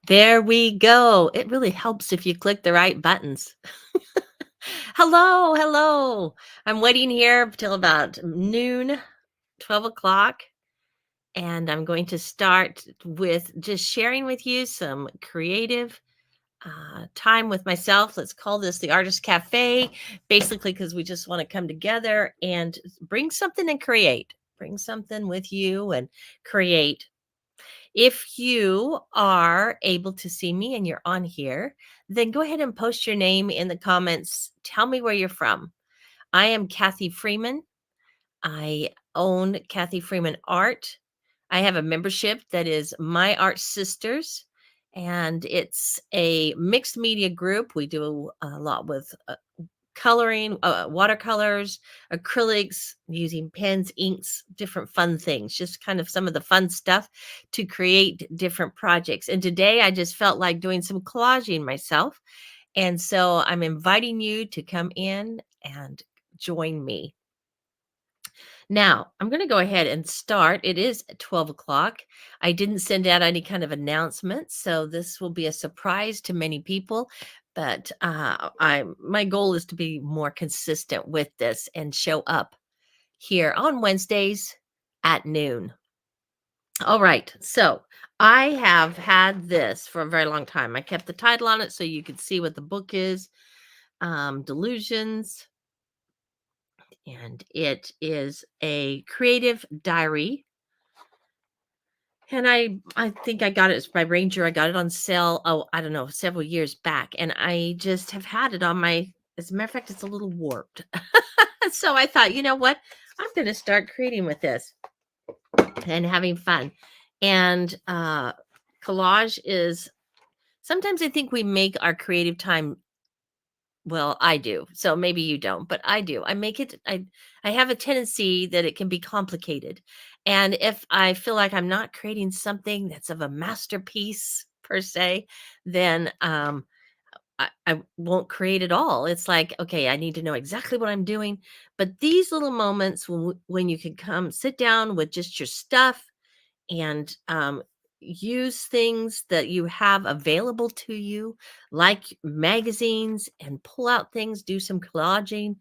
There we go. It really helps if you click the right buttons. Hello, hello. I'm waiting here till about noon, 12 o'clock, and I'm going to start with just sharing with you some creative time with myself. Let's call this the Artist Cafe, basically, because we just want to come together and bring something and create. Bring something with you and create. If you are able to see me and you're on here, then go ahead and post your name in the comments. Tell me where you're from. I am Kathy Freeman. I own Kathy Freeman Art. I have a membership that is My Art Sisters, and it's a mixed media group. We do a lot with coloring, watercolors, acrylics, using pens, inks, different fun things, just kind of some of the fun stuff to create different projects. And today I just felt like doing some collaging myself. And so I'm inviting you to come in and join me. Now, I'm going to go ahead and start. It is 12 o'clock. I didn't send out any kind of announcement, so this will be a surprise to many people. But my goal is to be more consistent with this and show up here on Wednesdays at noon. All right, so I have had this for a very long time. I kept the title on it so you could see what the book is, Delusions, and it is a creative diary. And I think I got it by Ranger. I got it on sale, oh, I don't know, several years back, and I just have had it on my as a matter of fact, it's a little warped. So I thought, you know what? I'm gonna start creating with this and having fun. And collage is sometimes I think we make our creative time. Well, I do. So maybe you don't, but I do. I have a tendency that it can be complicated. And if I feel like I'm not creating something that's of a masterpiece per se, then I won't create at all. It's like, okay, I need to know exactly what I'm doing. But these little moments when you can come sit down with just your stuff and use things that you have available to you, like magazines, and pull out things, do some collaging,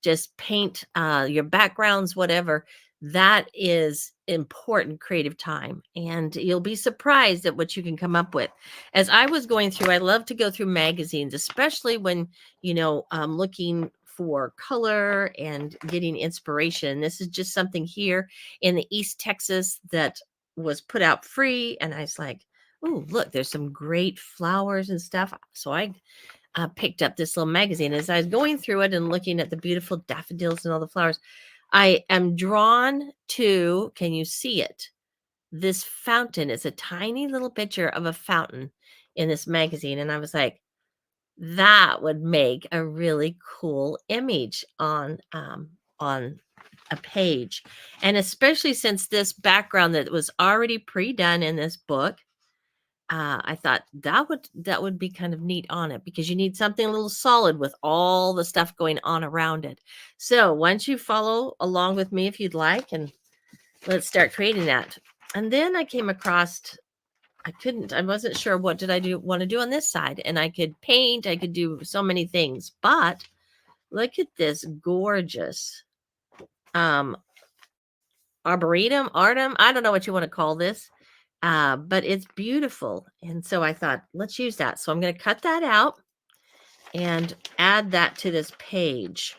just paint your backgrounds, whatever. That is important creative time. And you'll be surprised at what you can come up with. As I was going through, I love to go through magazines, especially when, looking for color and getting inspiration. This is just something here in the East Texas that was put out free, and I was like, "Oh, look, there's some great flowers and stuff." So I picked up this little magazine. As I was going through it and looking at the beautiful daffodils and all the flowers, I am drawn to, can you see it? This fountain is a tiny little picture of a fountain in this magazine, and I was like, that would make a really cool image on a page. And especially since this background that was already pre-done in this book, I thought that would be kind of neat on it because you need something a little solid with all the stuff going on around it. So once you follow along with me if you'd like, and let's start creating that. And then I came across, I wasn't sure what did I do want to do on this side. And I could paint, I could do so many things, but look at this gorgeous um arboretum, I don't know what you want to call this, but it's beautiful. And so I thought, let's use that. So I'm going to cut that out and add that to this page.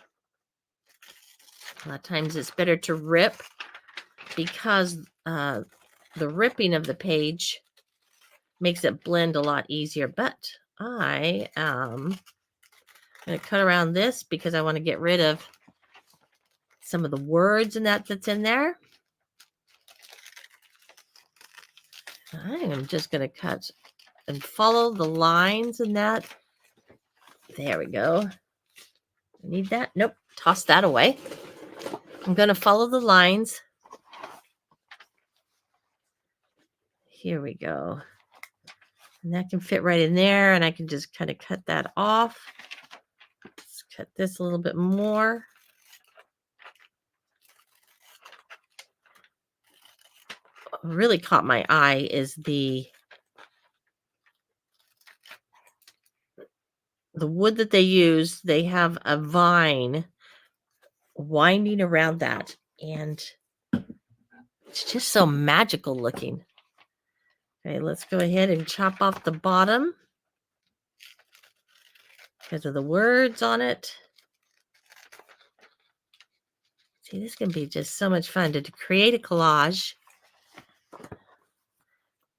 A lot of times it's better to rip because the ripping of the page makes it blend a lot easier. But I am going to cut around this because I want to get rid of some of the words and that's in there. I am just going to cut and follow the lines in that. There we go. Need that? Nope. Toss that away. I'm going to follow the lines. Here we go. And that can fit right in there. And I can just kind of cut that off. Let's cut this a little bit more. What really caught my eye is the the wood that they use, they have a vine winding around that, and it's just so magical looking. Okay, let's go ahead and chop off the bottom because of the words on it. See, this can be just so much fun to create a collage.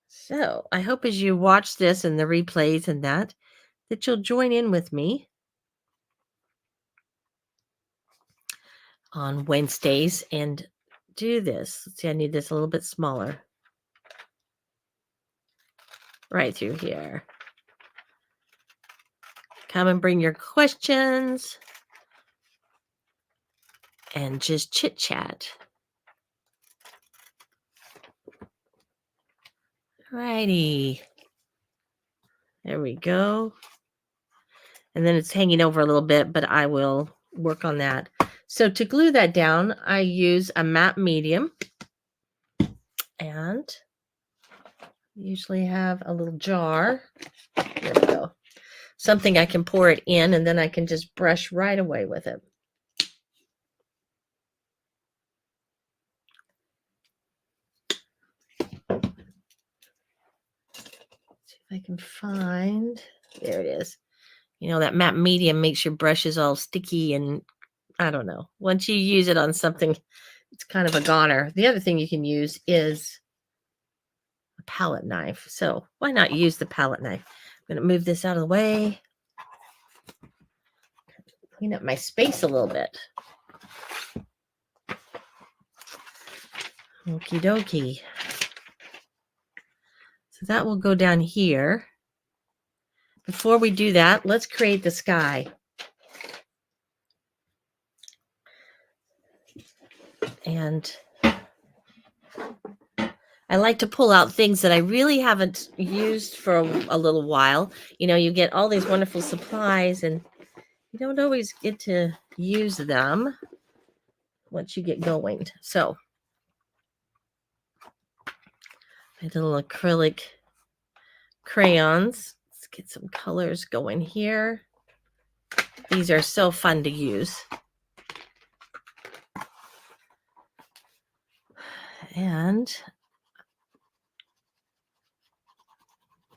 So I hope as you watch this and the replays and that you'll join in with me on Wednesdays and do this. Let's see, I need this a little bit smaller. Right through here. Come and bring your questions and just chit chat. Righty. There we go. And then it's hanging over a little bit, but I will work on that. So to glue that down, I use a matte medium and usually have a little jar. There we go. Something I can pour it in, and then I can just brush right away with it. See if I can find, there it is. You know, that matte medium makes your brushes all sticky, and I don't know. Once you use it on something, it's kind of a goner. The other thing you can use is a palette knife. So why not use the palette knife? I'm going to move this out of the way. Clean up my space a little bit. Okie dokie. So that will go down here. Before we do that, let's create the sky. And I like to pull out things that I really haven't used for a little while. You know, you get all these wonderful supplies and you don't always get to use them once you get going. So my little acrylic crayons. Let's get some colors going here. These are so fun to use. And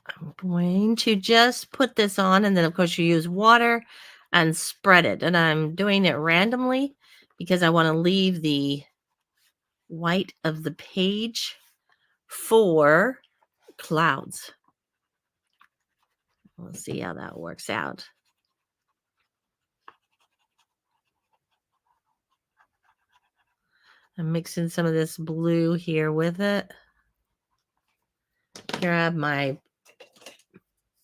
I'm going to just put this on, and then of course you use water and spread it. And I'm doing it randomly because I want to leave the white of the page for clouds. We'll see how that works out. I'm mixing some of this blue here with it. Grab my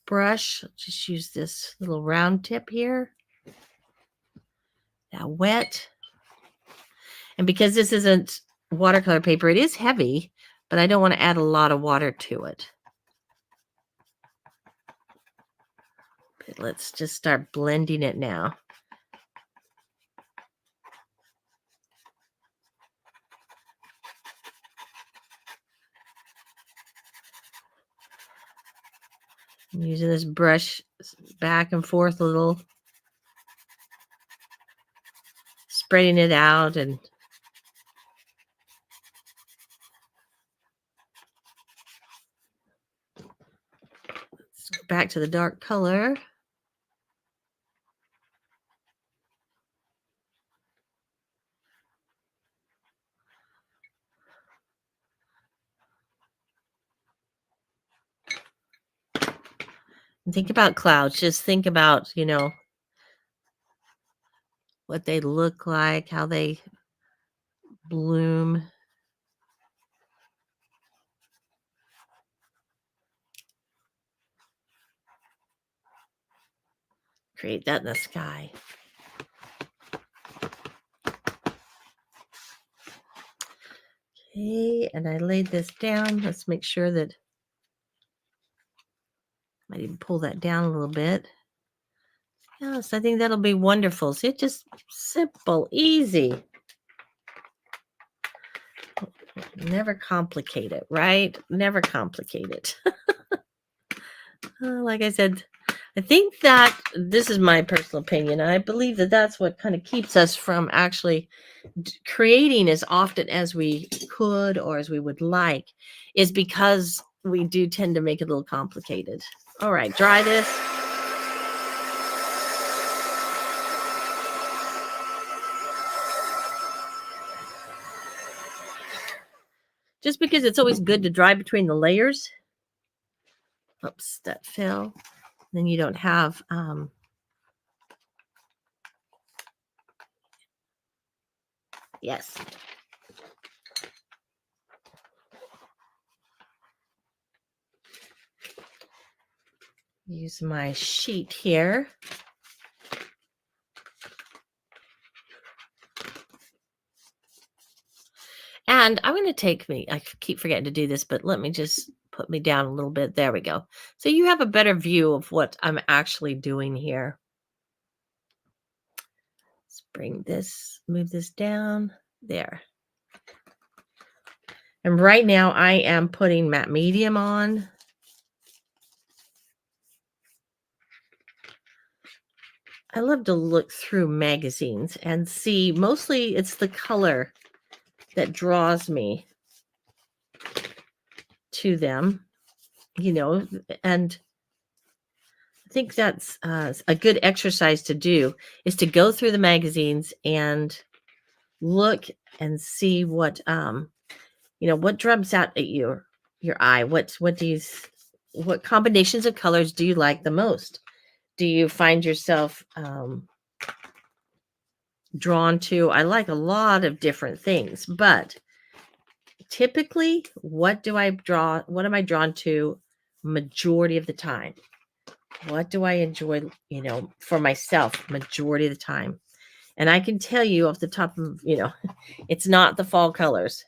brush. Just use this little round tip here. Now wet. And because this isn't watercolor paper, it is heavy, but I don't want to add a lot of water to it. But let's just start blending it now. I'm using this brush back and forth a little, spreading it out, and let's go back to the dark color. And think about clouds. Just think about, you know, what they look like, how they bloom. Create that in the sky. Okay, and I laid this down. Let's make sure that might even pull that down a little bit. Yes, I think that'll be wonderful. See, it's just simple, easy. Never complicate it, right? Never complicate it. Like I said, I think that this is my personal opinion. I believe that that's what kind of keeps us from actually creating as often as we could or as we would like, is because we do tend to make it a little complicated. All right, dry this. Just because it's always good to dry between the layers. Oops, that fell. Then you don't have yes. Use my sheet here. And I'm going to take me, I keep forgetting to do this, but let me just put me down a little bit. There we go. So you have a better view of what I'm actually doing here. Let's bring this, move this down there. And right now I am putting matte medium on. I love to look through magazines and see, mostly it's the color that draws me to them, you know, and I think that's a good exercise to do, is to go through the magazines and look and see what what jumps out at your eye. What combinations of colors do you like the most? Do you find yourself drawn to? I like a lot of different things, but typically, what am I drawn to majority of the time? What do I enjoy, for myself majority of the time? And I can tell you off the top of, it's not the fall colors.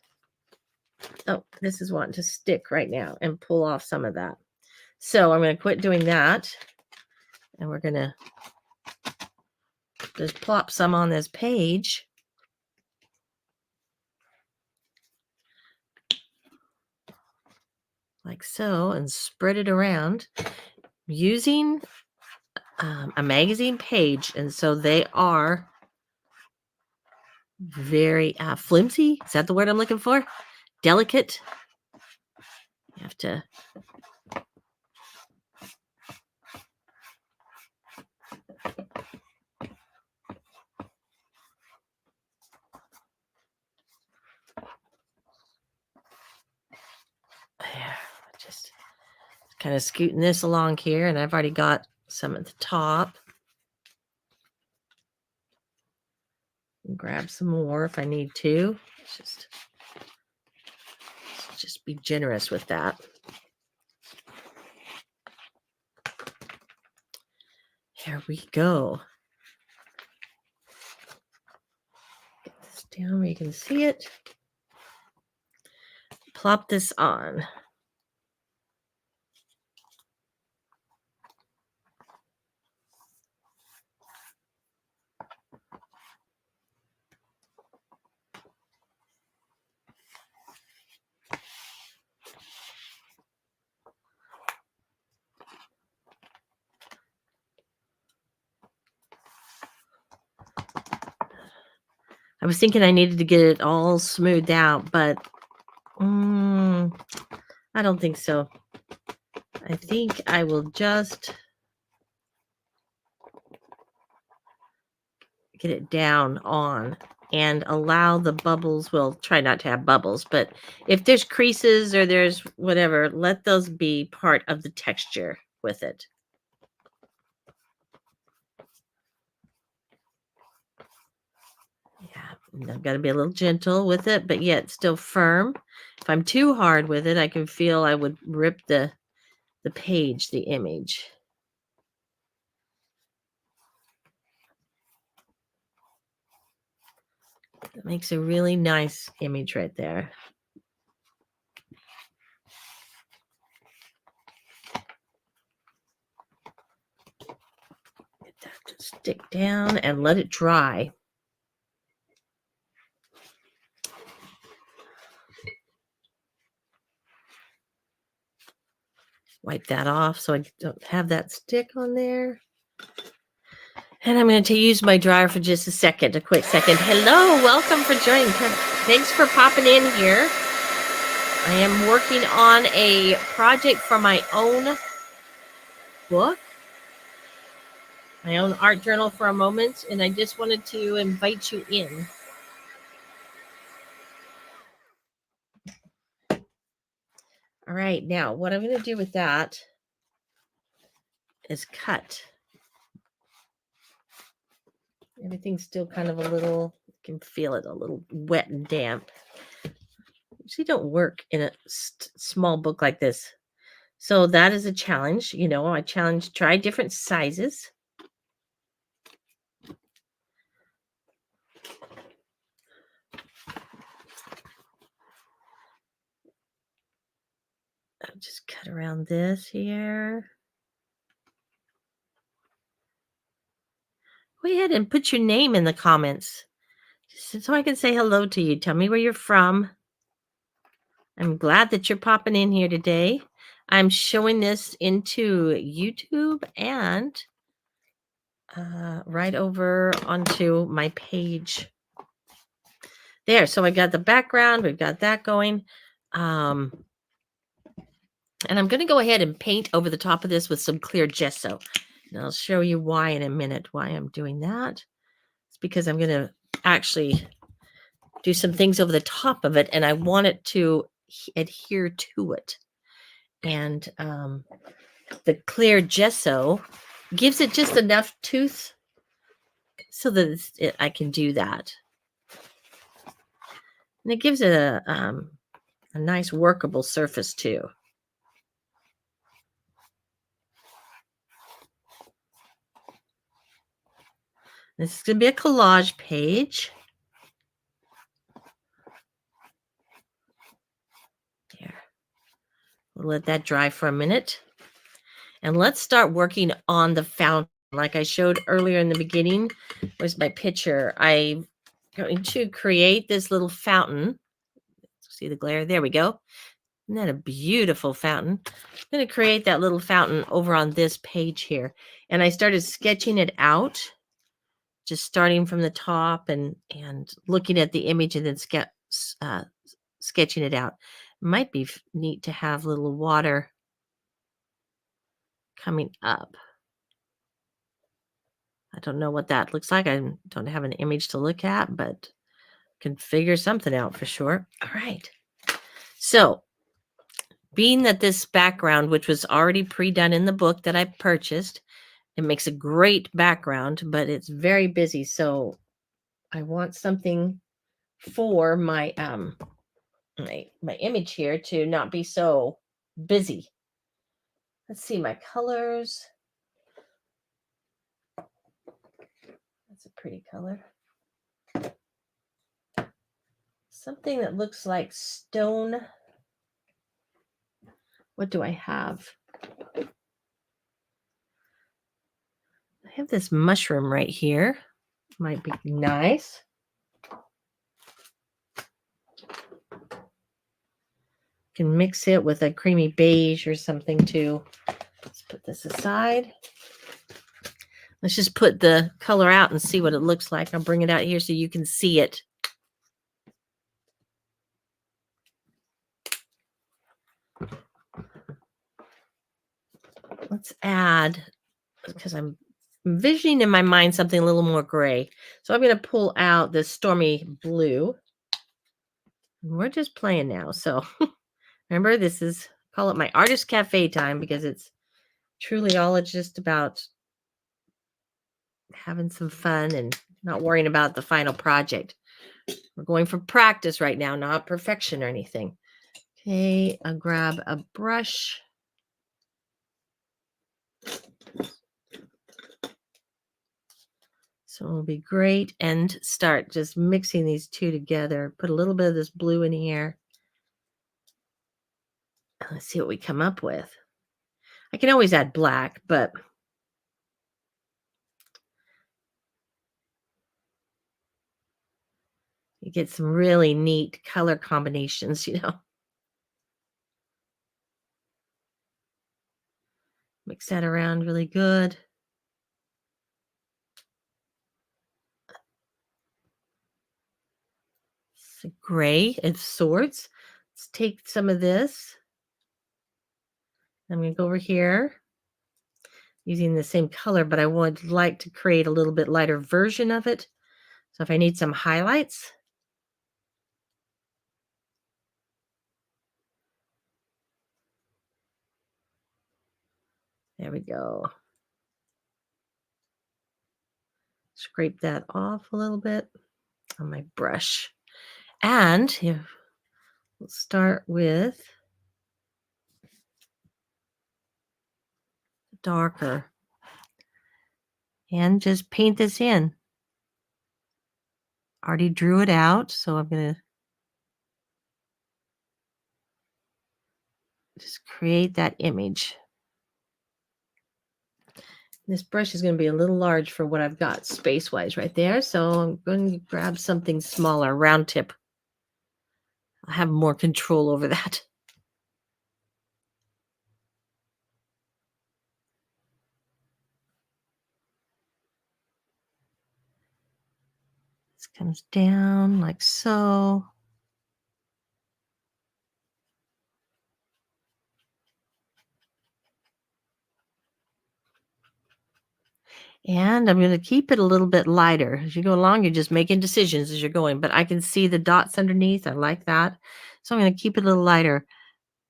Oh, this is wanting to stick right now and pull off some of that. So I'm going to quit doing that. And we're going to just plop some on this page. Like so, and spread it around using a magazine page. And so they are very flimsy. Is that the word I'm looking for? Delicate. You have to. There, just kind of scooting this along here, and I've already got some at the top. Grab some more if I need to. Let's just be generous with that. Here we go. Get this down where you can see it. Plop this on. I was thinking I needed to get it all smoothed out, but I don't think so. I think I will just get it down on and allow the bubbles. Well, try not to have bubbles, but if there's creases or there's whatever, let those be part of the texture with it. Yeah, I've got to be a little gentle with it, but yet still firm. If I'm too hard with it, I can feel I would rip the page, the image. That makes a really nice image right there. Get that to stick down and let it dry. wipe that off so I don't have that stick on there. And I'm going to use my dryer for just a quick second. Hello, welcome for joining. Thanks for popping in here. I am working on a project for my own book, my own art journal for a moment, and I just wanted to invite you in. All right, now what I'm going to do with that is cut. Everything's still kind of a little, you can feel it, a little wet and damp. Usually don't work in a small book like this. So that is a challenge. You know, I try different sizes. I'll just cut around this here. Go ahead and put your name in the comments so I can say hello to you. Tell me where you're from. I'm glad that you're popping in here today. I'm showing this into YouTube and right over onto my page there. So I got the background. We've got that going. And I'm going to go ahead and paint over the top of this with some clear gesso. And I'll show you why in a minute, why I'm doing that. It's because I'm going to actually do some things over the top of it, and I want it to adhere to it. And the clear gesso gives it just enough tooth so that I can do that. And it gives it a nice workable surface too. This is going to be a collage page. There. We'll let that dry for a minute. And let's start working on the fountain. Like I showed earlier in the beginning, was my picture. I'm going to create this little fountain. See the glare? There we go. Isn't that a beautiful fountain? I'm going to create that little fountain over on this page here. And I started sketching it out, just starting from the top and looking at the image and then sketching it out. Might be neat to have little water coming up. I don't know what that looks like. I don't have an image to look at, but can figure something out for sure. All right. So being that this background, which was already pre-done in the book that I purchased, it makes a great background, but it's very busy. So I want something for my my image here to not be so busy. Let's see my colors. That's a pretty color. Something that looks like stone. What do I have? I have this mushroom right here. Might be nice. Can mix it with a creamy beige or something too. Let's put this aside. Let's just put the color out and see what it looks like. I'll bring it out here so you can see it. Let's add, because I'm envisioning in my mind something a little more gray. So I'm going to pull out this stormy blue. We're just playing now. So remember, this is, call it my artist cafe time, because it's truly all it's just about having some fun and not worrying about the final project. We're going for practice right now, not perfection or anything. Okay, I'll grab a brush. So it'll be great, and start just mixing these two together. Put a little bit of this blue in here. Let's see what we come up with. I can always add black, but you get some really neat color combinations, you know. Mix that around really good. It's a gray of sorts. Let's take some of this. I'm going to go over here using the same color, but I would like to create a little bit lighter version of it. So if I need some highlights, there we go. Scrape that off a little bit on my brush. And we'll start with darker and just paint this in. Already drew it out, so I'm going to just create that image. This brush is going to be a little large for what I've got space-wise right there, so I'm going to grab something smaller, round tip. I'll have more control over that. This comes down like so. And I'm going to keep it a little bit lighter. As you go along, you're just making decisions as you're going, but I can see the dots underneath. I like that. So I'm going to keep it a little lighter.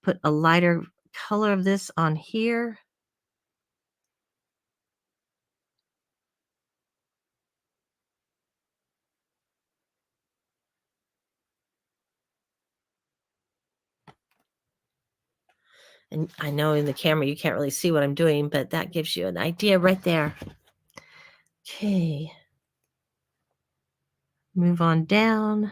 Put a lighter color of this on here. And I know in the camera you can't really see what I'm doing, but that gives you an idea right there. Okay. Move on down.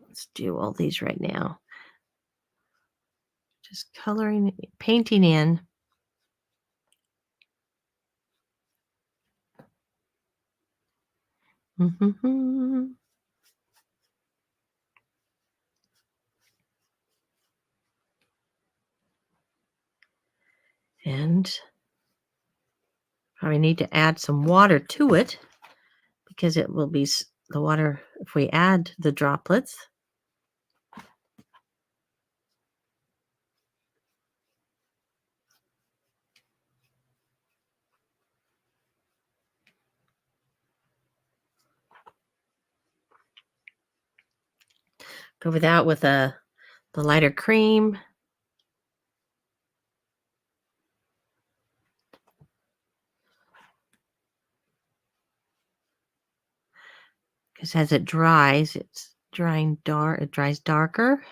Let's do all these right now. Just coloring, painting in. Mm-hmm. And probably need to add some water to it because it will be the water if we add the droplets. Go over that with the lighter cream. Because as it dries, it's drying dark. It dries darker.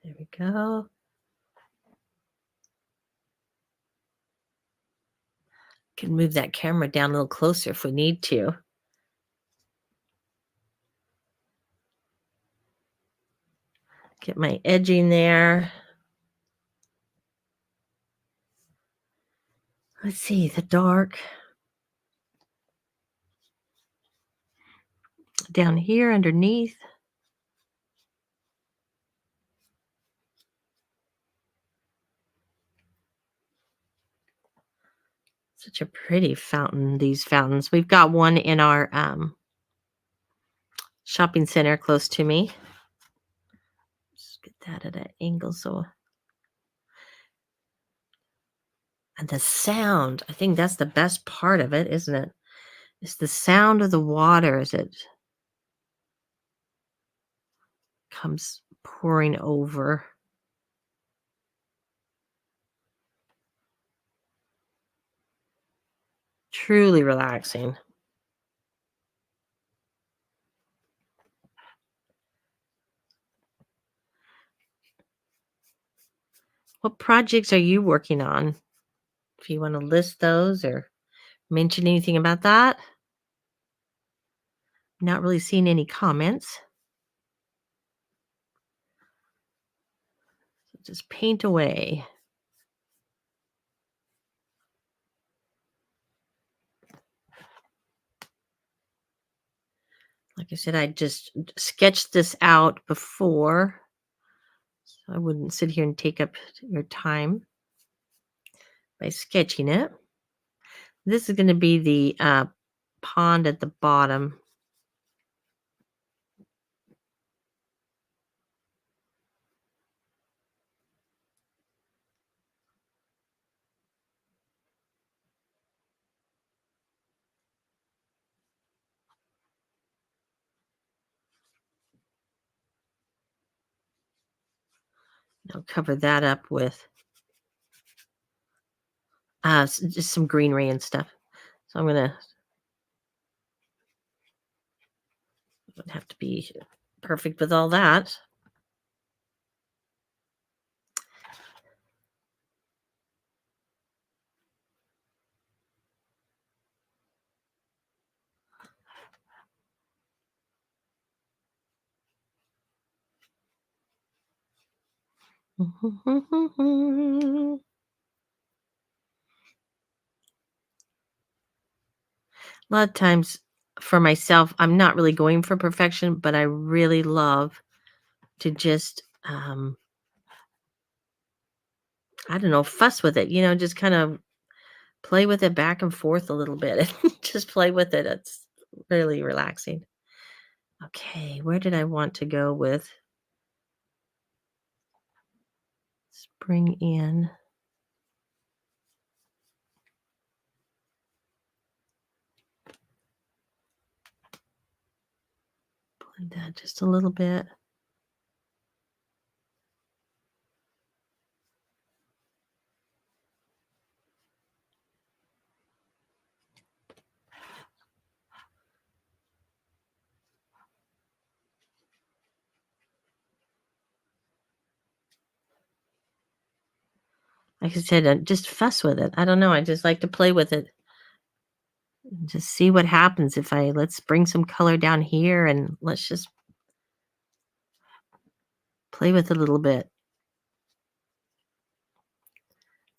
There we go. Can move that camera down a little closer if we need to. Get my edging there. Let's see, the dark down here underneath. Such a pretty fountain, these fountains. We've got one in our shopping center close to me. Just get that at an angle so. And the sound, I think that's the best part of it, isn't it? It's the sound of the water as it comes pouring over. Truly relaxing. What projects are you working on? If you want to list those or mention anything about that? Not really seeing any comments. So just paint away. Like I said, I just sketched this out before, so I wouldn't sit here and take up your time by sketching it. This is going to be the pond at the bottom. I'll cover that up with just some greenery and stuff. So I'm going to have to be perfect with all that. A lot of times for myself, I'm not really going for perfection, but I really love to just, I don't know, fuss with it, just kind of play with it back and forth a little bit and just play with it. It's really relaxing. Okay, where did I want to go with? Let's bring in. Blend that just a little bit. Like I said, just fuss with it. I don't know. I just like to play with it. And just see what happens if let's bring some color down here and let's just play with it a little bit.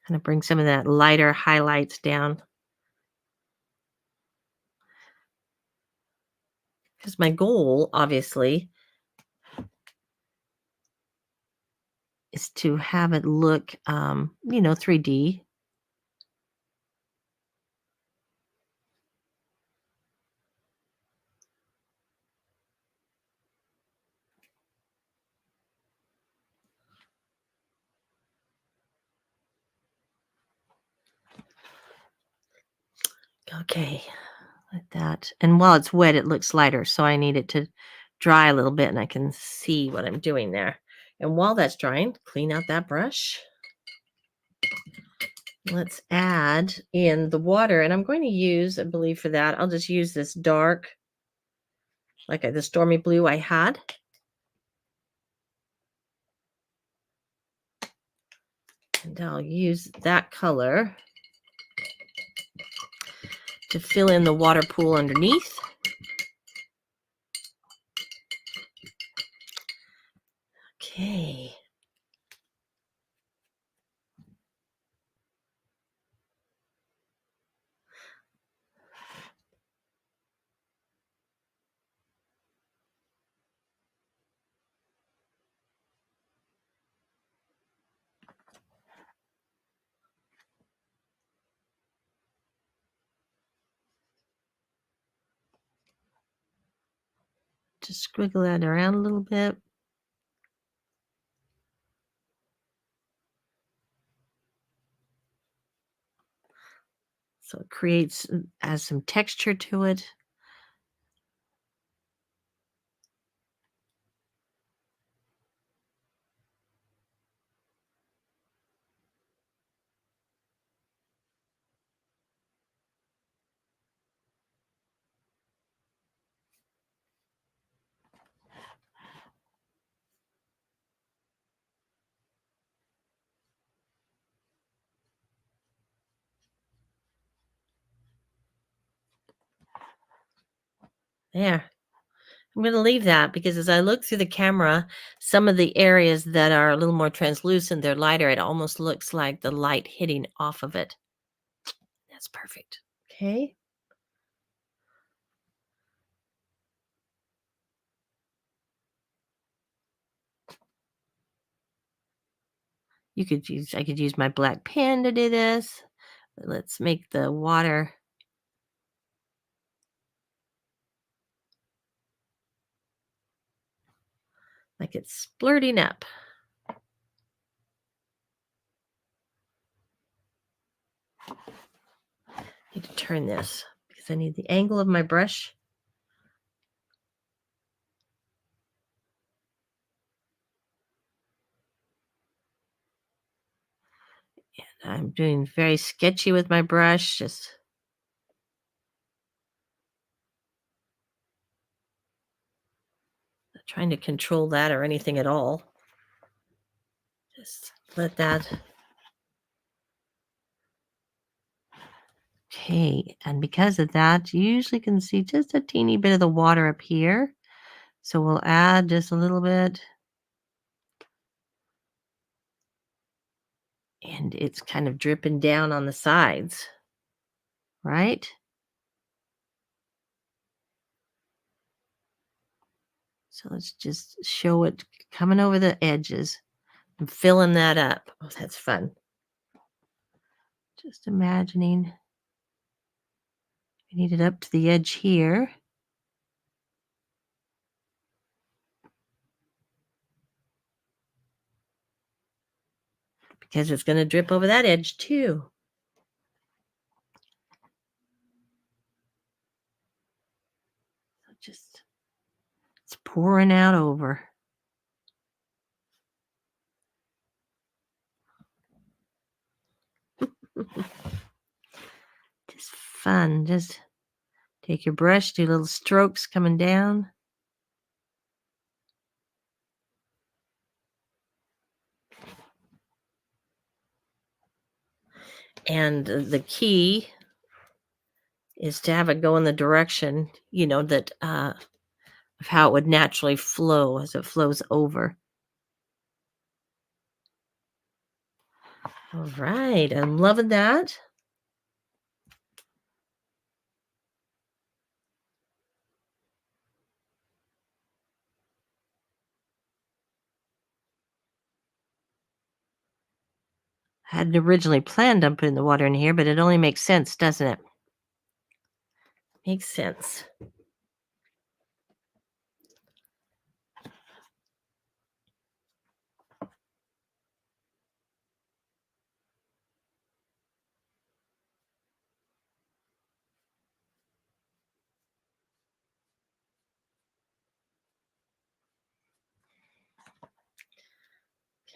Kind of bring some of that lighter highlights down. Because my goal, obviously, is to have it look, 3D. Okay, like that. And while it's wet, it looks lighter. So I need it to dry a little bit and I can see what I'm doing there. And while that's drying, clean out that brush. Let's add in the water. And I'm going to use, I believe for that, I'll just use this dark, like the stormy blue I had. And I'll use that color to fill in the water pool underneath. Okay. Just squiggle that around a little bit. So it creates, adds some texture to it. There. I'm going to leave that because as I look through the camera, some of the areas that are a little more translucent, they're lighter. It almost looks like the light hitting off of it. That's perfect. Okay. I could use my black pen to do this. Let's make the water like it's splurting up. I need to turn this because I need the angle of my brush. And I'm doing very sketchy with my brush, just not trying to control that or anything at all. Just let that. Okay, and because of that, you usually can see just a teeny bit of the water up here. So we'll add just a little bit. And it's kind of dripping down on the sides, right? So let's just show it coming over the edges and filling that up. Oh, that's fun. Just imagining I need it up to the edge here. Because it's going to drip over that edge too. Just it's pouring out over. Just fun. Just take your brush, do little strokes coming down. And the key is to have it go in the direction, that of how it would naturally flow as it flows over. All right, I'm loving that. I hadn't originally planned on putting the water in here, but it only makes sense, doesn't it? Makes sense.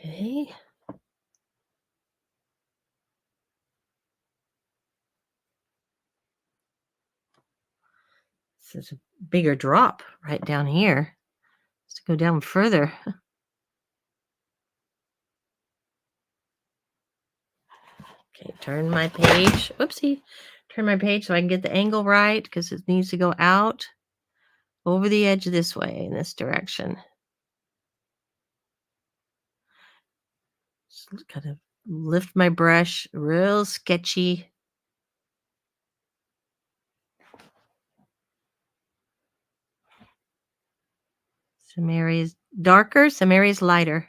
Okay. This is a bigger drop right down here. Let's go down further. Okay, turn my page. Whoopsie. Turn my page so I can get the angle right because it needs to go out over the edge this way in this direction. Just kind of lift my brush, real sketchy. Some areas darker, some areas lighter.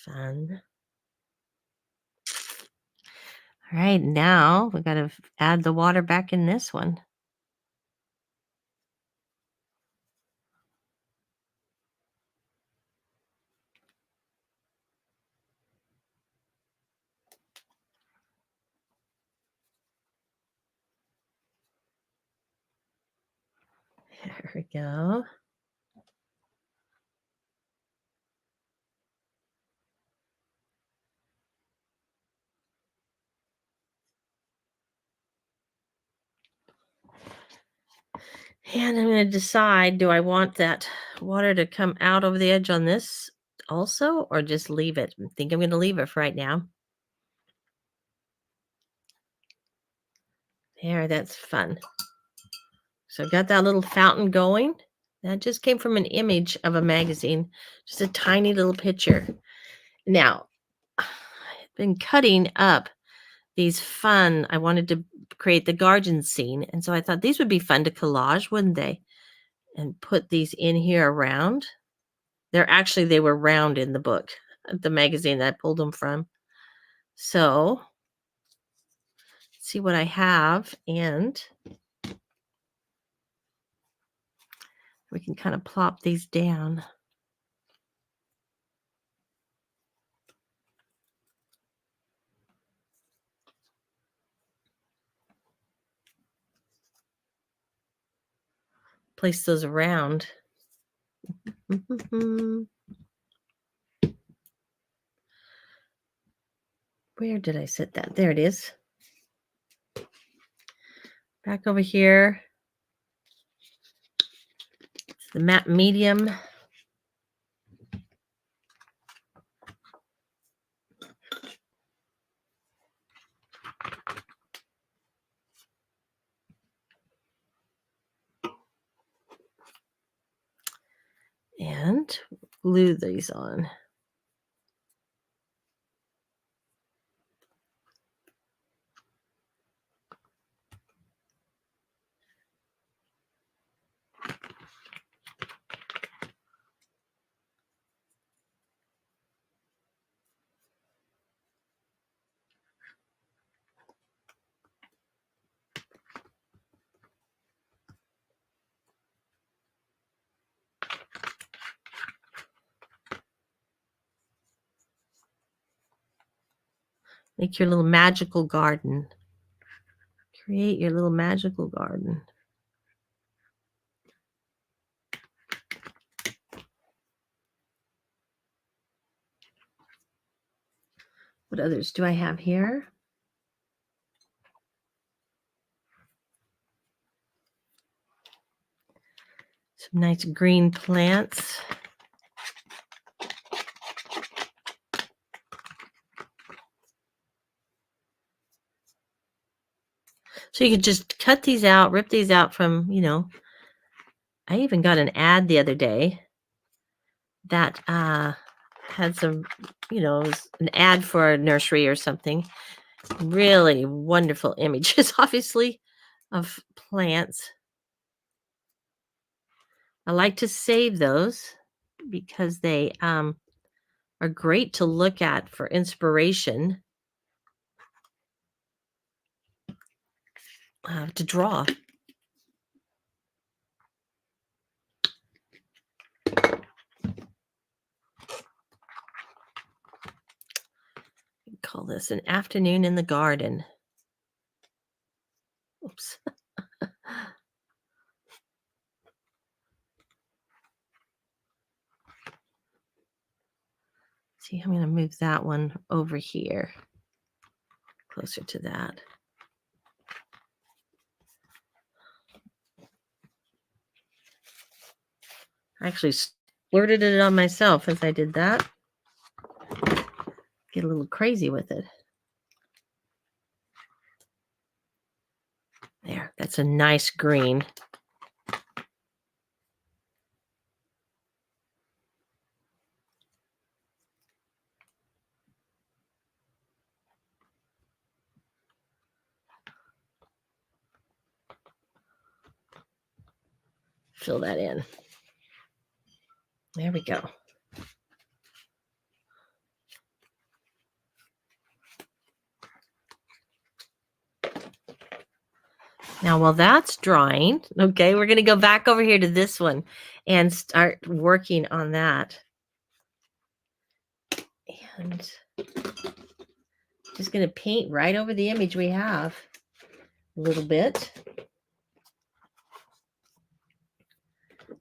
Fun. All right, now we got to add the water back in this one. There we go. And I'm going to decide, do I want that water to come out over the edge on this also, or just leave it? I think I'm going to leave it for right now. There, that's fun. So I've got that little fountain going. That just came from an image of a magazine, just a tiny little picture. Now, I've been cutting up these fun, I wanted to create the garden scene. And so I thought these would be fun to collage, wouldn't they? And put these in here around. They were round in the book, the magazine that I pulled them from. So see what I have, and we can kind of plop these down. Place those around. Where did I set that? There it is. Back over here. It's the matte medium. And glue these on. Make your little magical garden. Create your little magical garden. What others do I have here? Some nice green plants. So you could just cut these out, rip these out from, I even got an ad the other day that had some, it was an ad for a nursery or something. Really wonderful images, obviously, of plants. I like to save those because they are great to look at for inspiration to draw. Call this an afternoon in the garden. Oops. See, I'm going to move that one over here, closer to that. I actually squirted it on myself as I did that. Get a little crazy with it. There, that's a nice green. Fill that in. There we go. Now, while that's drying, okay, we're going to go back over here to this one and start working on that. And just going to paint right over the image we have a little bit.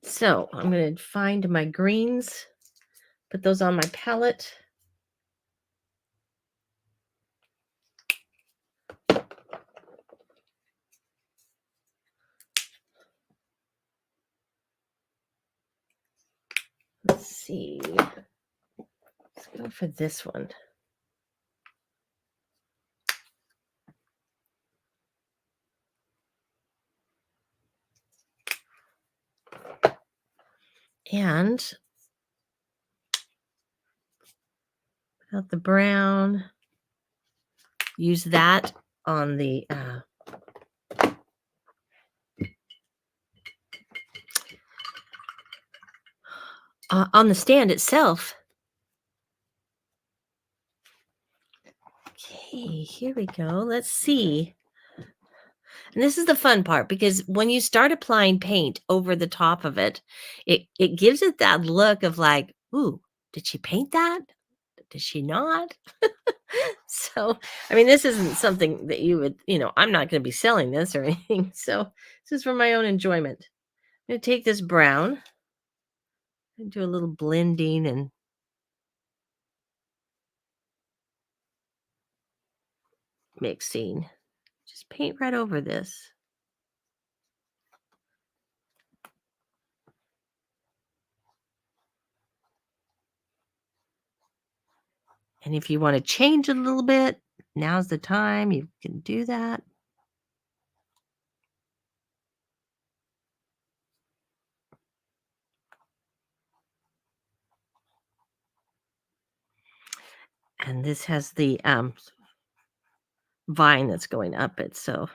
So I'm going to find my greens, put those on my palette. Let's see. Let's go for this one. And out the brown, use that on the on the stand itself. Okay, here we go. Let's see. And this is the fun part because when you start applying paint over the top of it, it gives it that look of like, ooh, did she paint that? Did she not? So, I mean, this isn't something that you would, I'm not going to be selling this or anything. So, this is for my own enjoyment. I'm going to take this brown and do a little blending and mixing. Just paint right over this. And if you want to change it a little bit, now's the time. You can do that. And this has the vine that's going up it. So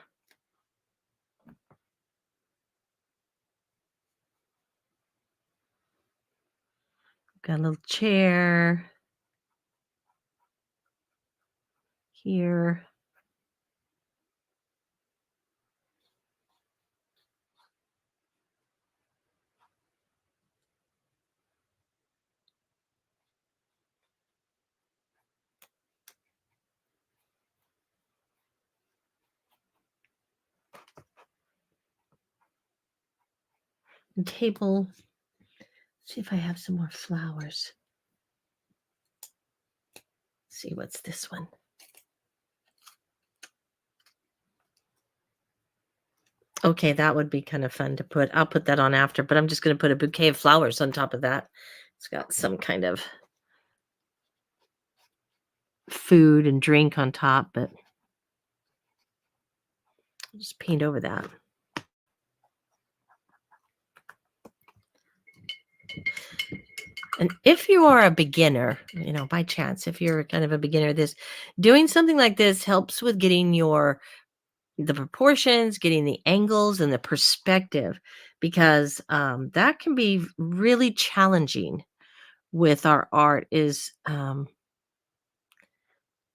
got a little chair here. Table. See if I have some more flowers. See what's this one. Okay, that would be kind of fun to put. I'll put that on after, but I'm just going to put a bouquet of flowers on top of that. It's got some kind of food and drink on top, but I'll just paint over that. And if you are a beginner, by chance, if you're kind of a beginner, doing something like this helps with getting the proportions, getting the angles and the perspective, because that can be really challenging with our art is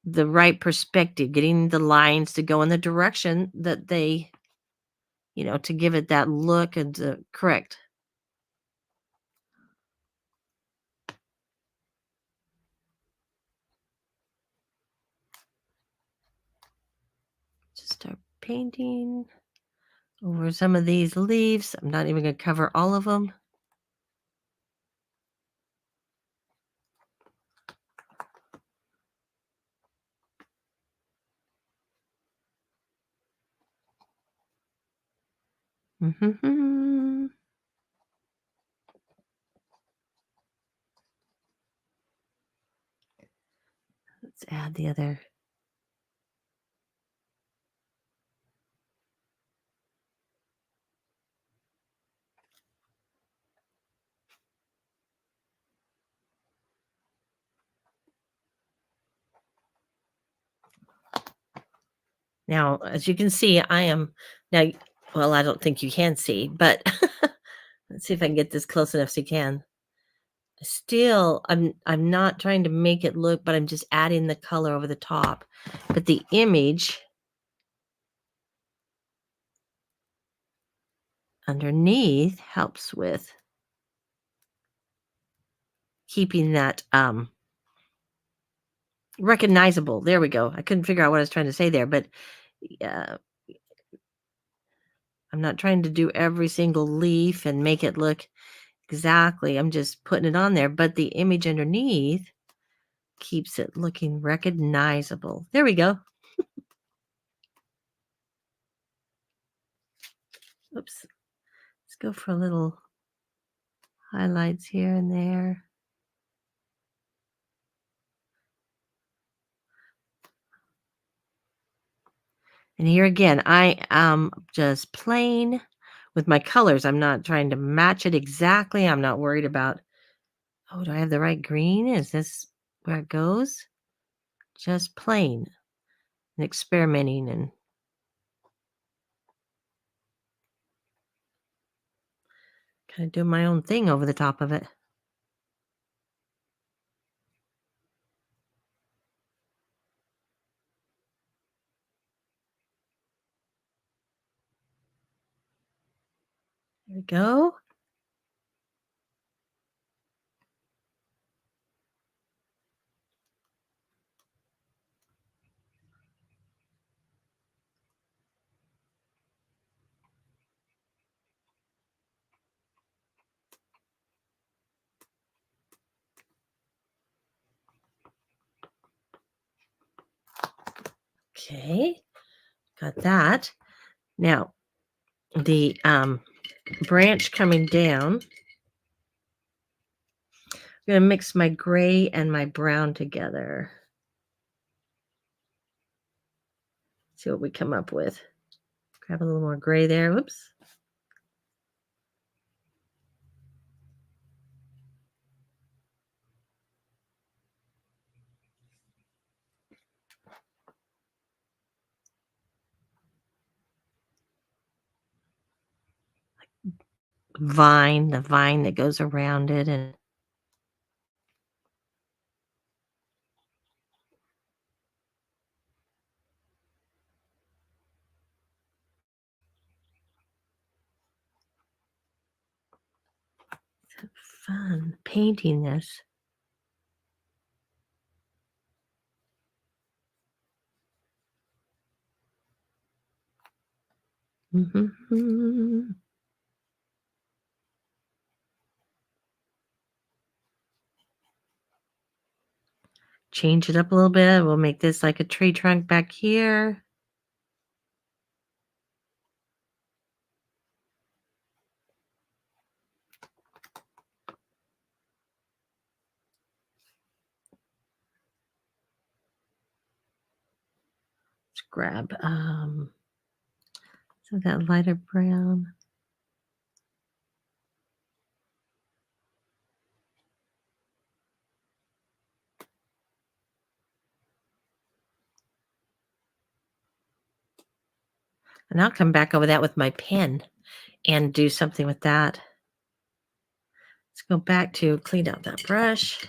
the right perspective, getting the lines to go in the direction that they, to give it that look and correct. Just start painting over some of these leaves. I'm not even going to cover all of them. Mm-hmm. Let's add the other. Now, as you can see, I am now. Well, I don't think you can see, but let's see if I can get this close enough so you can. Still, I'm not trying to make it look, but I'm just adding the color over the top. But the image underneath helps with keeping that recognizable. There we go. I couldn't figure out what I was trying to say there, but I'm not trying to do every single leaf and make it look exactly. I'm just putting it on there, but the image underneath keeps it looking recognizable. There we go. Oops. Let's go for a little highlights here and there. And here again, I am just plain with my colors. I'm not trying to match it exactly. I'm not worried about, oh, do I have the right green? Is this where it goes? Just plain and experimenting and kind of doing my own thing over the top of it. There we go. Okay, got that. Now, the branch coming down, I'm going to mix my gray and my brown together. See what we come up with. Grab a little more gray there. Whoops. Vine, the vine that goes around it, and fun painting this. Change it up a little bit. We'll make this like a tree trunk back here. Let's grab some of that lighter brown. And I'll come back over that with my pen and do something with that. Let's go back to clean out that brush.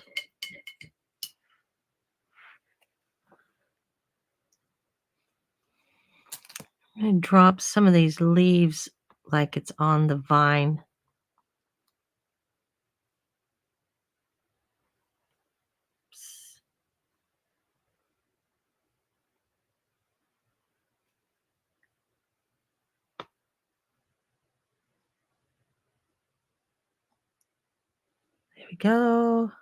I'm going to drop some of these leaves like it's on the vine. There we go.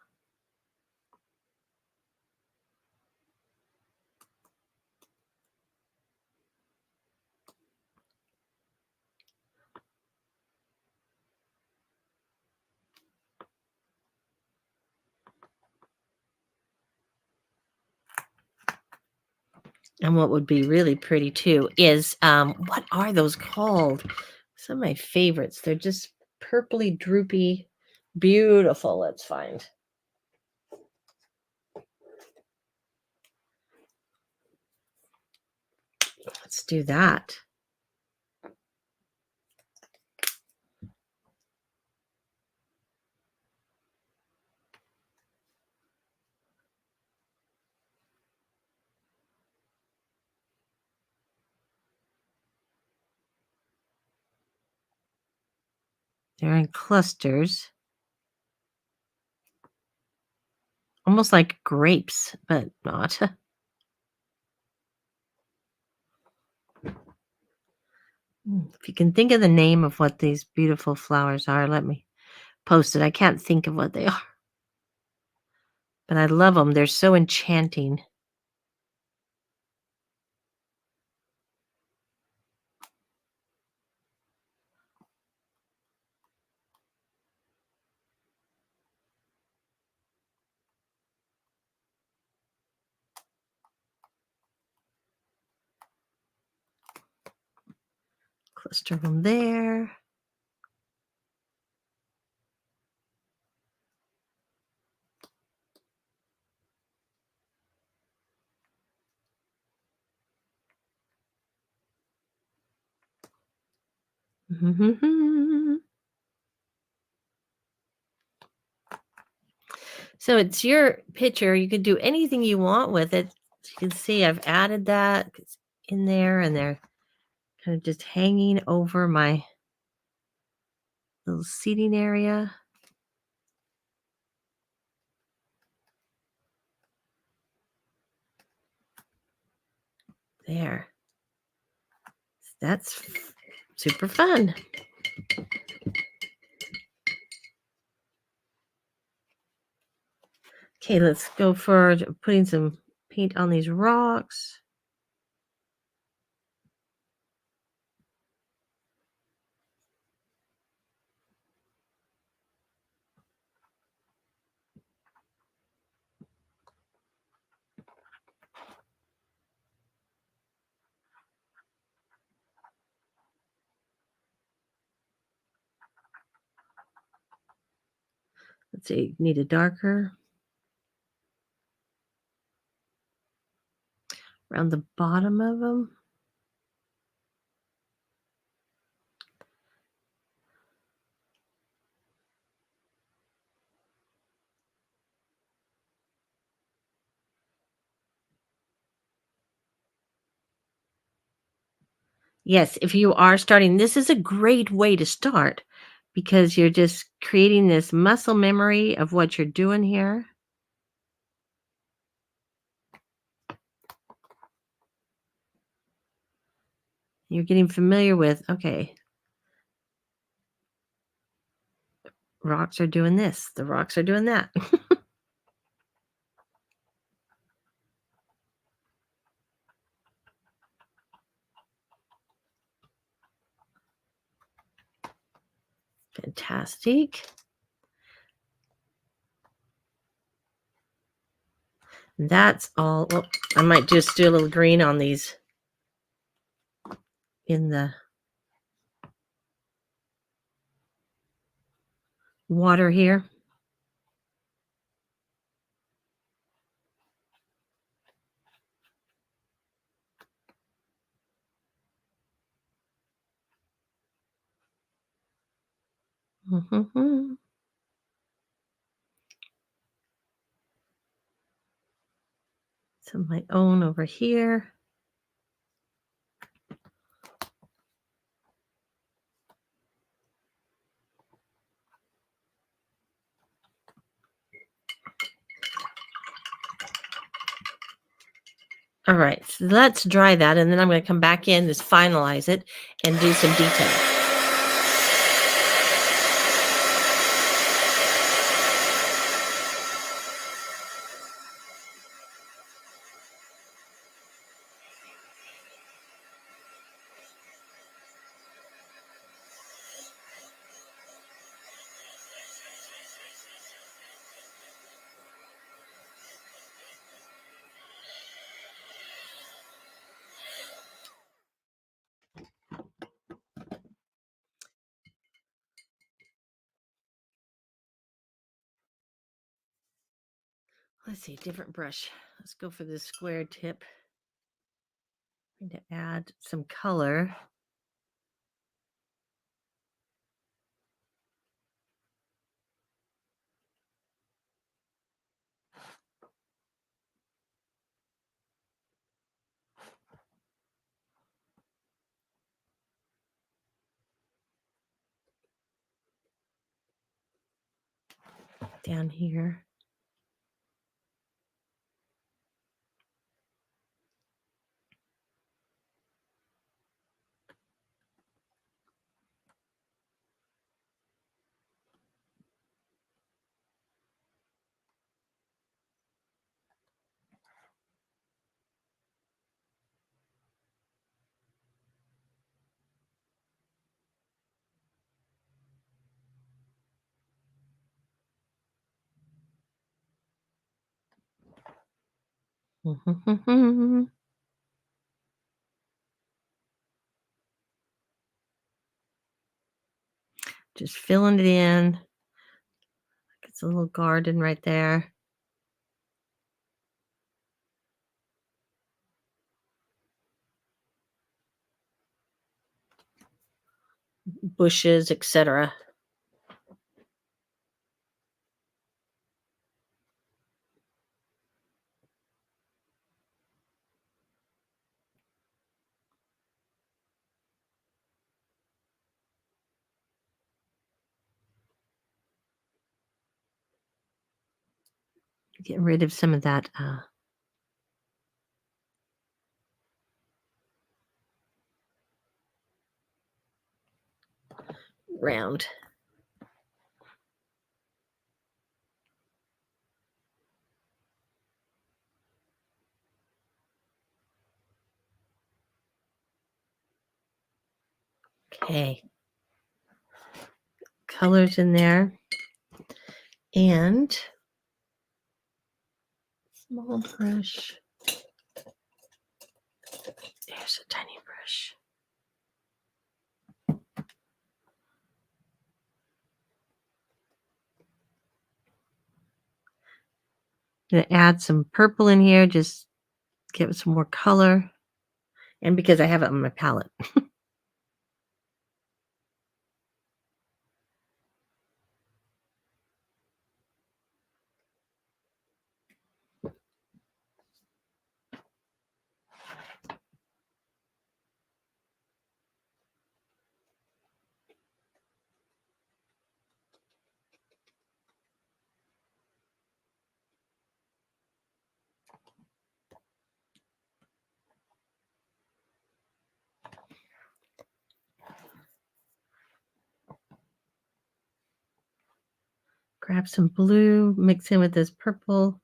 And what would be really pretty too is, what are those called? Some of my favorites. They're just purpley, droopy, beautiful. Let's find. Let's do that. They're in clusters. Almost like grapes, but not. If you can think of the name of what these beautiful flowers are, let me post it. I can't think of what they are, but I love them. They're so enchanting. Cluster of them there. So it's your picture. You can do anything you want with it. As you can see, I've added that it's in there, and they're kind of just hanging over my little seating area. There. That's super fun. Okay, let's go for putting some paint on these rocks. Let's see, need a darker around the bottom of them. Yes, if you are starting, this is a great way to start because you're just creating this muscle memory of what you're doing here. You're getting familiar with, okay, rocks are doing this, the rocks are doing that. Fantastic. That's all. Well, I might just do a little green on these in the water here. Mhm. Some of my own over here. All right, so let's dry that, and then I'm going to come back in, just finalize it, and do some detail. Let's see, different brush. Let's go for the square tip. I'm going to add some color. Down here. Just filling it in. It's a little garden right there. bushes, etc. Get rid of some of that round. Okay. Colors in there. And small brush. There's a tiny brush. I'm going to add some purple in here, just give it some more color. And because I have it on my palette. Grab some blue, mix in with this purple.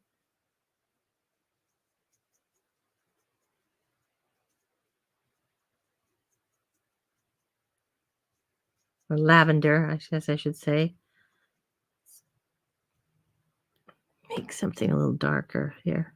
Or lavender, I guess I should say. Make something a little darker here.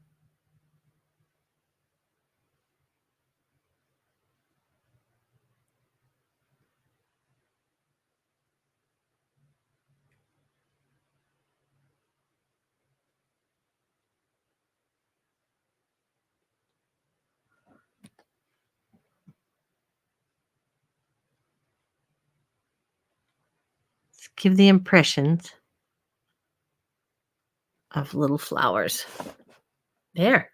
Let's give the impressions of little flowers. There.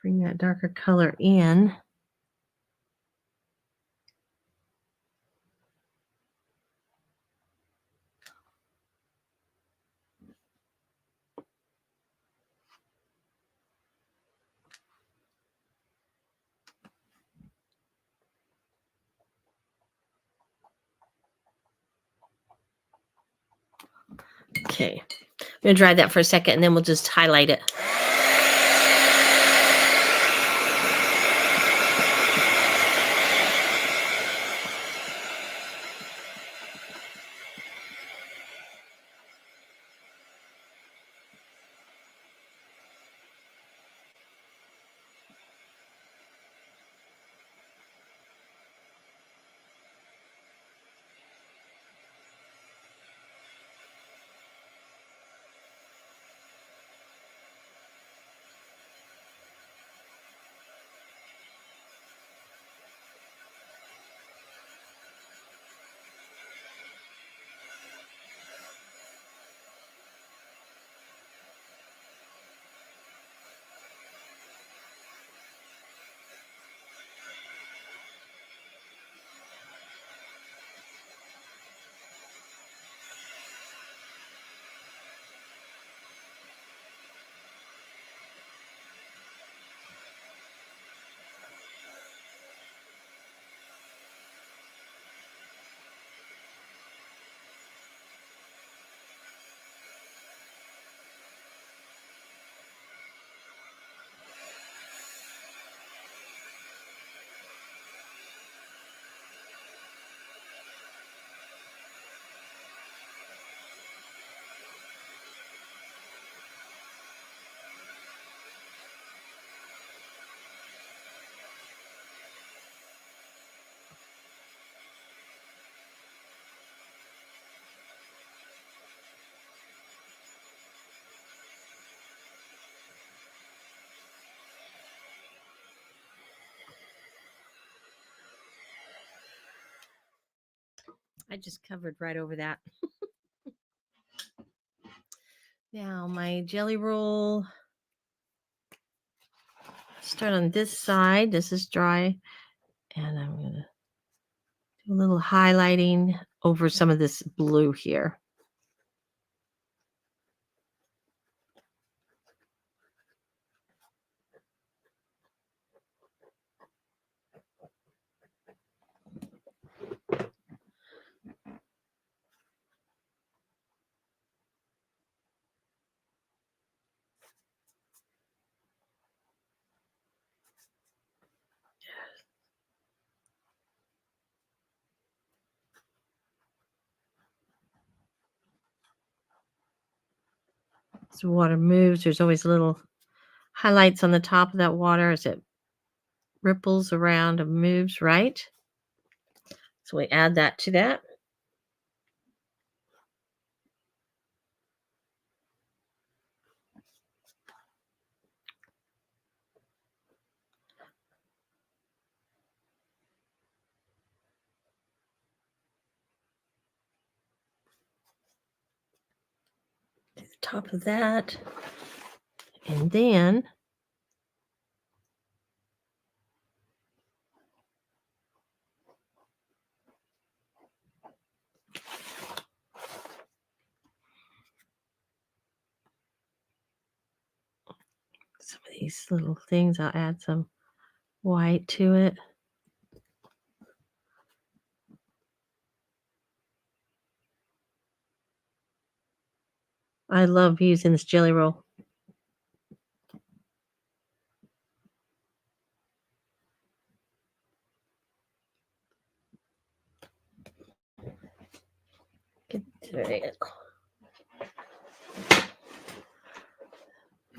Bring that darker color in. Okay. I'm going to dry that for a second and then we'll just highlight it. I just covered right over that. Now my jelly roll. Start on this side. This is dry. And I'm going to do a little highlighting over some of this blue here. As the water moves, there's always little highlights on the top of that water as it ripples around and moves, right? So we add that to that. To the top of that. And then some of these little things, I'll add some white to it. I love using this jelly roll.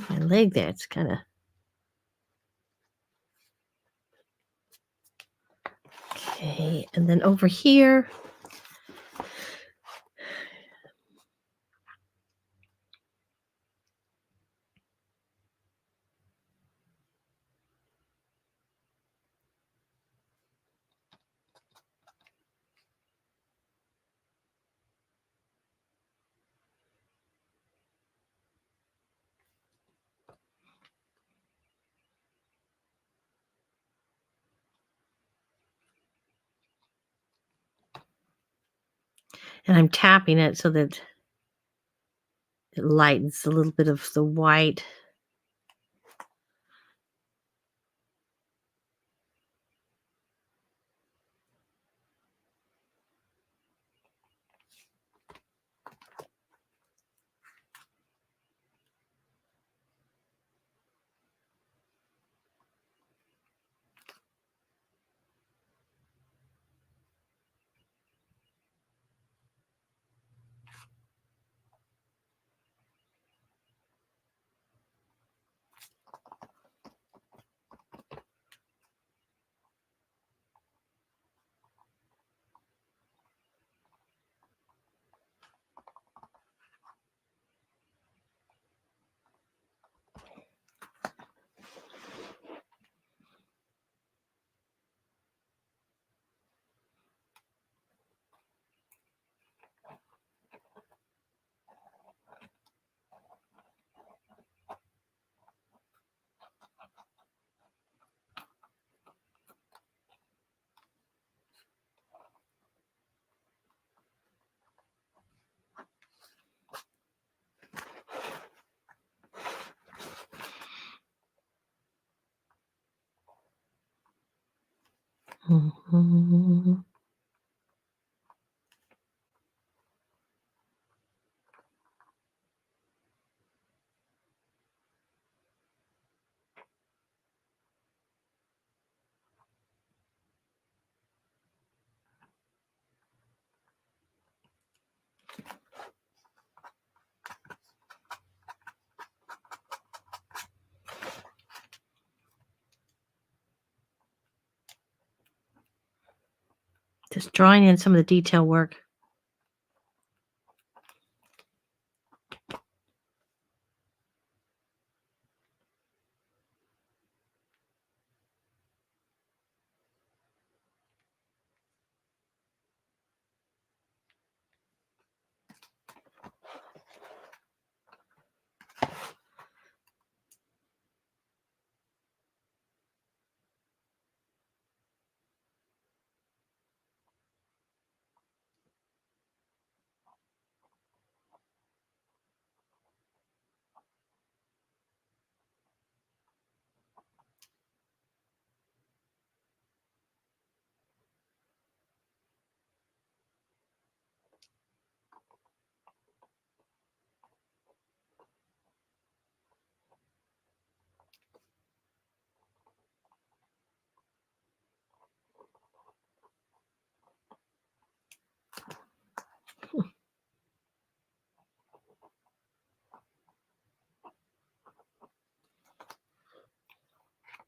My leg there, it's kind of okay. And then over here, and I'm tapping it so that it lightens a little bit of the white. Mhm. Just drawing in some of the detail work.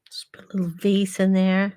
Just put a little vase in there.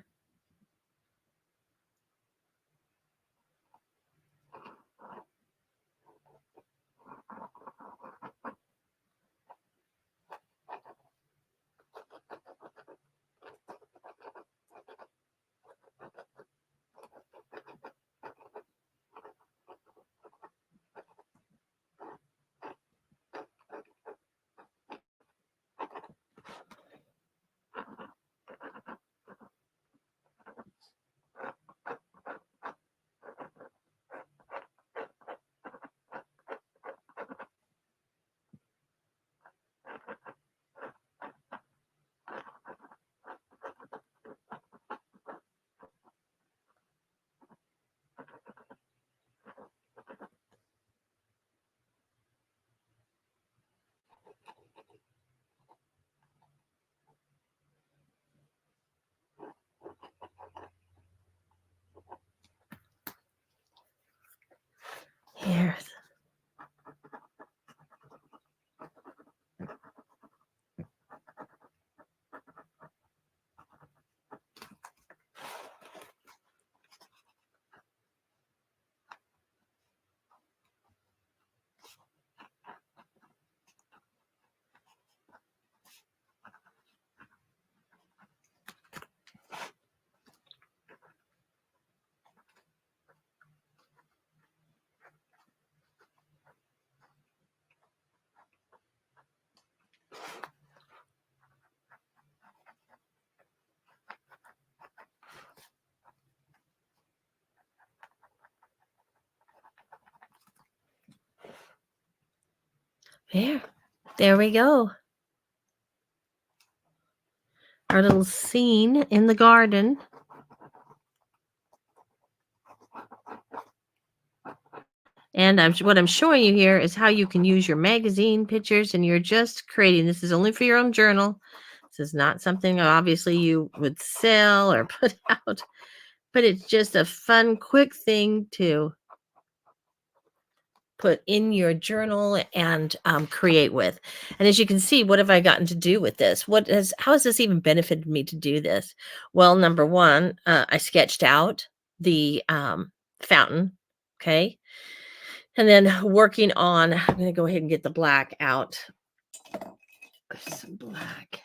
Here. There we go. Our little scene in the garden. And what I'm showing you here is how you can use your magazine pictures, and you're just creating. This is only for your own journal. This is not something obviously you would sell or put out, but it's just a fun, quick thing to put in your journal and create with. And as you can see, what have I gotten to do with this? How has this even benefited me to do this? Well, number one, I sketched out the fountain. Okay. And then working on, I'm going to go ahead and get the black out. Some black.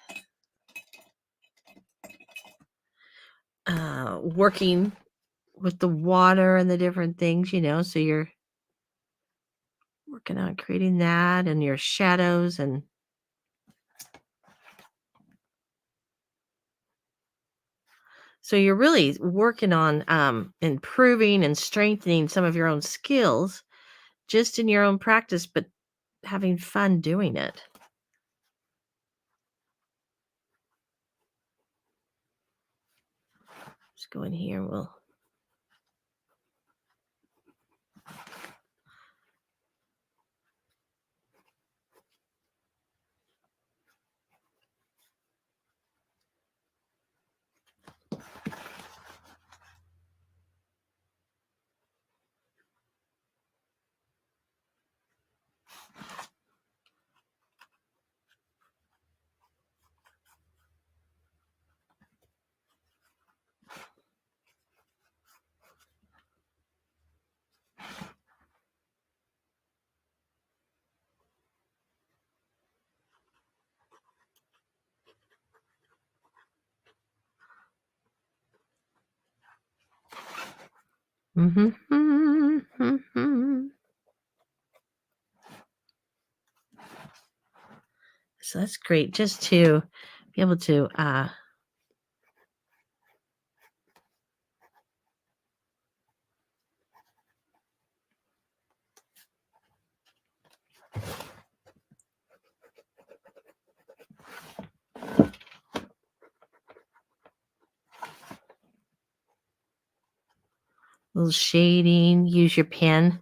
Working with the water and the different things, so you're working on creating that and your shadows, and so you're really working on improving and strengthening some of your own skills just in your own practice, but having fun doing it. Let's go in here. We'll So that's great, just to be able to little shading, use your pen,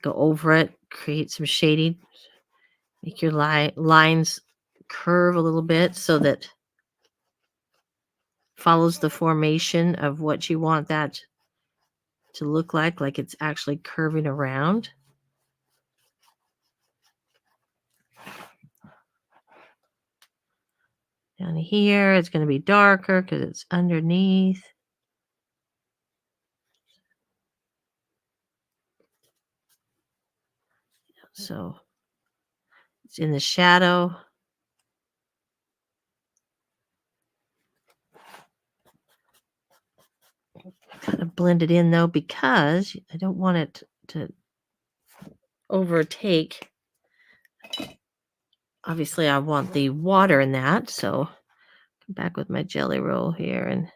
go over it, create some shading, make your lines curve a little bit so that follows the formation of what you want that to look like it's actually curving around. Down here, it's going to be darker because it's underneath. So it's in the shadow. Kind of blend it in though, because I don't want it to overtake. Obviously, I want the water in that. So come back with my jelly roll here and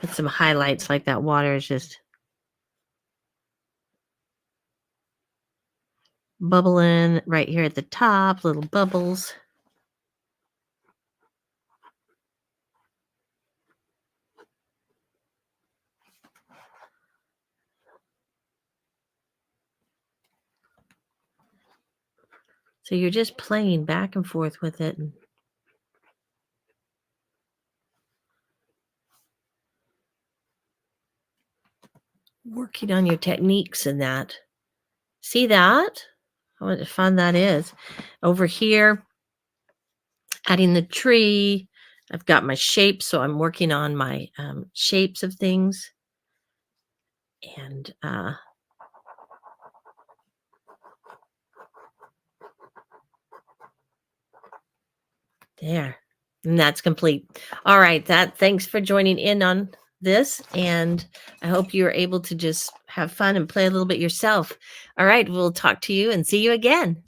put some highlights like that water is just bubbling right here at the top, little bubbles. So you're just playing back and forth with it. And working on your techniques in that. See that? How much fun that is. Over here, adding the tree. I've got my shapes, so I'm working on my shapes of things. And there. And that's complete. All right. Thanks for joining in on this. And I hope you're able to just have fun and play a little bit yourself. All right. We'll talk to you and see you again.